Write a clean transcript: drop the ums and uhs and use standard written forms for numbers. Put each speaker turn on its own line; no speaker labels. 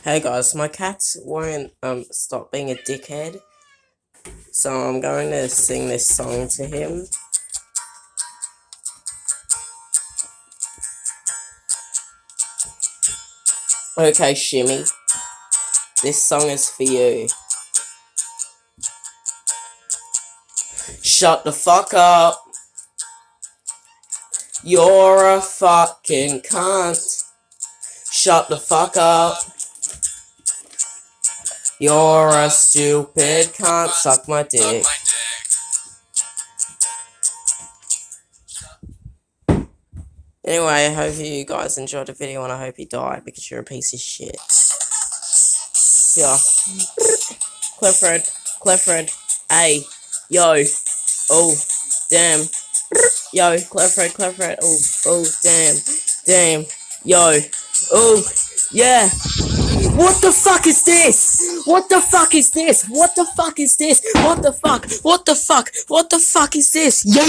Hey guys, my cat won't stop being a dickhead, so I'm going to sing this song to him. Okay, Shimmy, this song is for you. Shut the fuck up. You're a fucking cunt. Shut the fuck up. You're a stupid cunt. Suck my dick. Anyway, I hope you guys enjoyed the video and I hope you die because you're a piece of shit. Yeah. Clifford. Hey. Yo. Oh. Damn. Yo. Clifford. Oh. Damn. Yo. Oh. Yeah. What the fuck is this? What the fuck is this? What the fuck is this? What the fuck is this? Yeah.